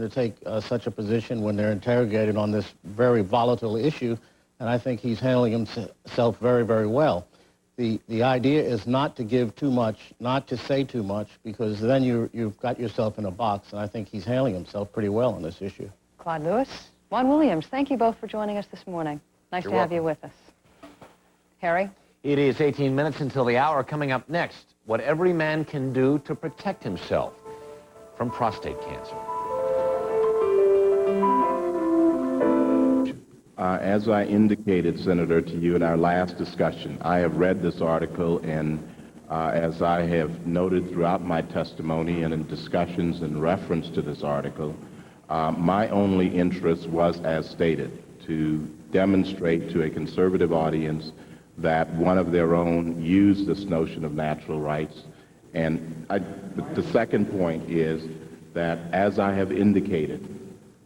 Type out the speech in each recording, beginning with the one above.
person to take such a position when they're interrogated on this very volatile issue, and I think he's handling himself very, very well. The idea is not to give too much, not to say too much, because then you've got yourself in a box, and I think he's handling himself pretty well on this issue. Claude Lewis, Juan Williams, thank you both for joining us this morning. Nice to have you with us. Harry? It is 18 minutes until the hour. Coming up next, what every man can do to protect himself from prostate cancer. As I indicated, Senator, to you in our last discussion, I have read this article, and as I have noted throughout my testimony and in discussions in reference to this article, my only interest was, as stated, to demonstrate to a conservative audience that one of their own used this notion of natural rights. And the second point is that, as I have indicated,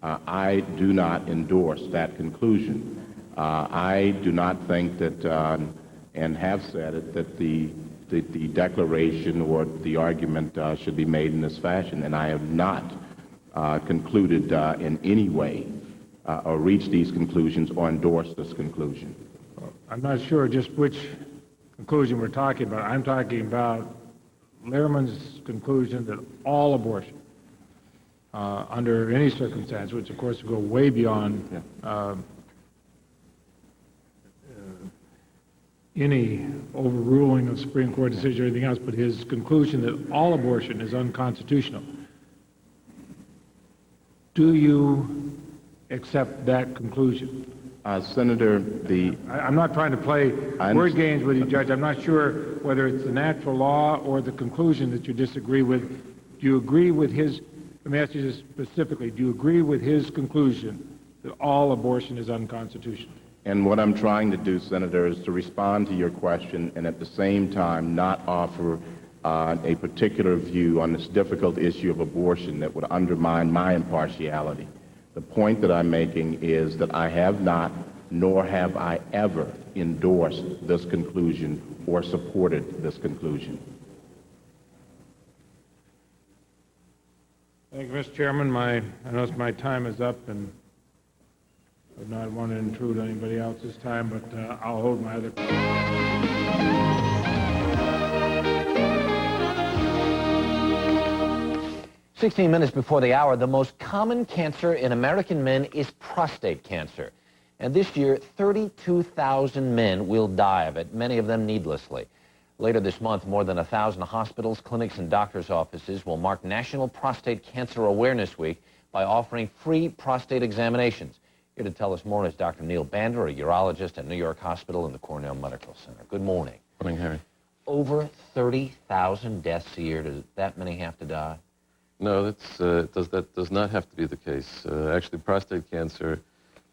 I do not endorse that conclusion. I do not think that, and have said it, that the declaration or the argument should be made in this fashion, and I have not concluded in any way or reached these conclusions or endorsed this conclusion. I'm not sure just which conclusion we're talking about. I'm talking about Lehrman's conclusion that all abortion, under any circumstance, which of course would go way beyond any overruling of Supreme Court decision or anything else, but his conclusion that all abortion is unconstitutional. Do you accept that conclusion? Senator, I'm not trying to play word games with you, Judge. I'm not sure whether it's the natural law or the conclusion that you disagree with. Do you agree with his, let me ask you this specifically, do you agree with his conclusion that all abortion is unconstitutional? And what I'm trying to do, Senator, is to respond to your question and at the same time not offer a particular view on this difficult issue of abortion that would undermine my impartiality. The point that I'm making is that I have not, nor have I ever endorsed this conclusion or supported this conclusion. Thank you, Mr. Chairman. I notice my time is up, and I would not want to intrude on anybody else's time, but I'll hold my other. 16 minutes before the hour, the most common cancer in American men is prostate cancer. And this year, 32,000 men will die of it, many of them needlessly. Later this month, more than 1,000 hospitals, clinics, and doctors' offices will mark National Prostate Cancer Awareness Week by offering free prostate examinations. Here to tell us more is Dr. Neil Bander, a urologist at New York Hospital and the Cornell Medical Center. Good morning. Good morning, Harry. Over 30,000 deaths a year. Does that many have to die? No, that does not have to be the case. Actually, prostate cancer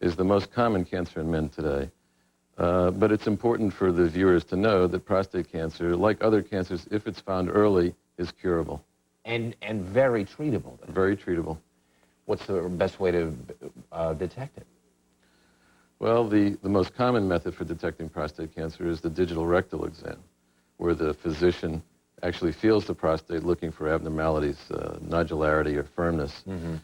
is the most common cancer in men today. But it's important for the viewers to know that prostate cancer, like other cancers, if it's found early, is curable. And very treatable. Then. Very treatable. What's the best way to detect it? Well, the most common method for detecting prostate cancer is the digital rectal exam, where the physician actually feels the prostate looking for abnormalities, nodularity or firmness. Mm-hmm.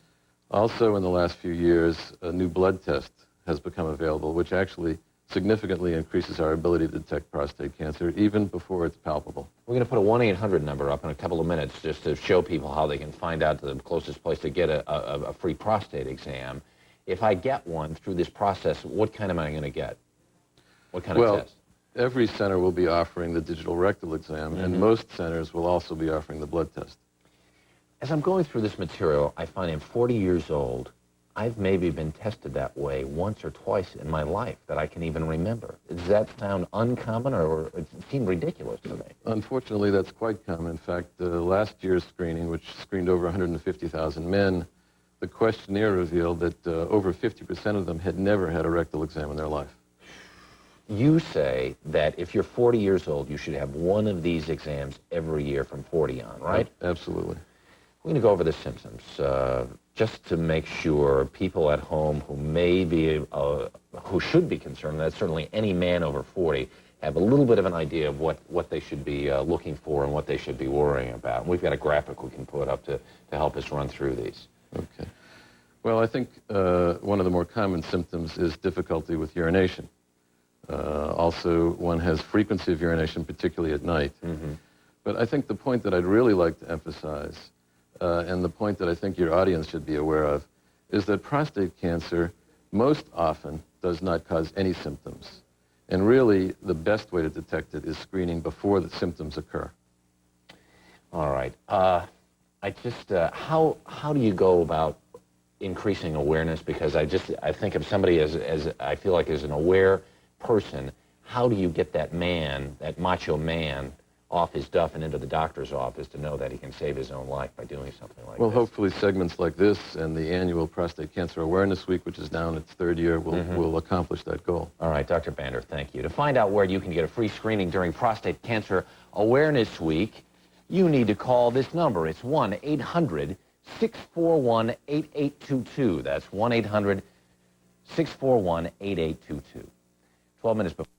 Also, in the last few years, a new blood test has become available, which actually significantly increases our ability to detect prostate cancer even before it's palpable. We're going to put a 1-800 number up in a couple of minutes just to show people how they can find out the closest place to get a free prostate exam. If I get one through this process, what kind am I going to get? What kind of test? Every center will be offering the digital rectal exam, mm-hmm. and most centers will also be offering the blood test. As I'm going through this material, I find I'm 40 years old. I've maybe been tested that way once or twice in my life that I can even remember. Does that sound uncommon, or it seemed ridiculous to me? Unfortunately, that's quite common. In fact, last year's screening, which screened over 150,000 men, the questionnaire revealed that over 50% of them had never had a rectal exam in their life. You say that if you're 40 years old, you should have one of these exams every year from 40 on, right? Absolutely. We're going to go over the symptoms just to make sure people at home who may be, who should be concerned, that certainly any man over 40, have a little bit of an idea of what they should be looking for and what they should be worrying about. And we've got a graphic we can put up to help us run through these. Okay. Well, I think one of the more common symptoms is difficulty with urination. Also, one has frequency of urination, particularly at night. But I think the point that I'd really like to emphasize, and the point that I think your audience should be aware of, is that prostate cancer most often does not cause any symptoms. And really, the best way to detect it is screening before the symptoms occur. All right. How do you go about increasing awareness? Because I think of somebody as I feel like as an aware person. How do you get that man, that macho man, off his duff and into the doctor's office to know that he can save his own life by doing something like Well, this? hopefully segments like this and the annual Prostate Cancer Awareness Week, which is now in its third year, will accomplish that goal. All right, Dr. Bander, thank you. To find out where you can get a free screening during Prostate Cancer Awareness Week, you need to call this number. It's 1-800-641-8822. That's 1-800-641-8822. 12 minutes before.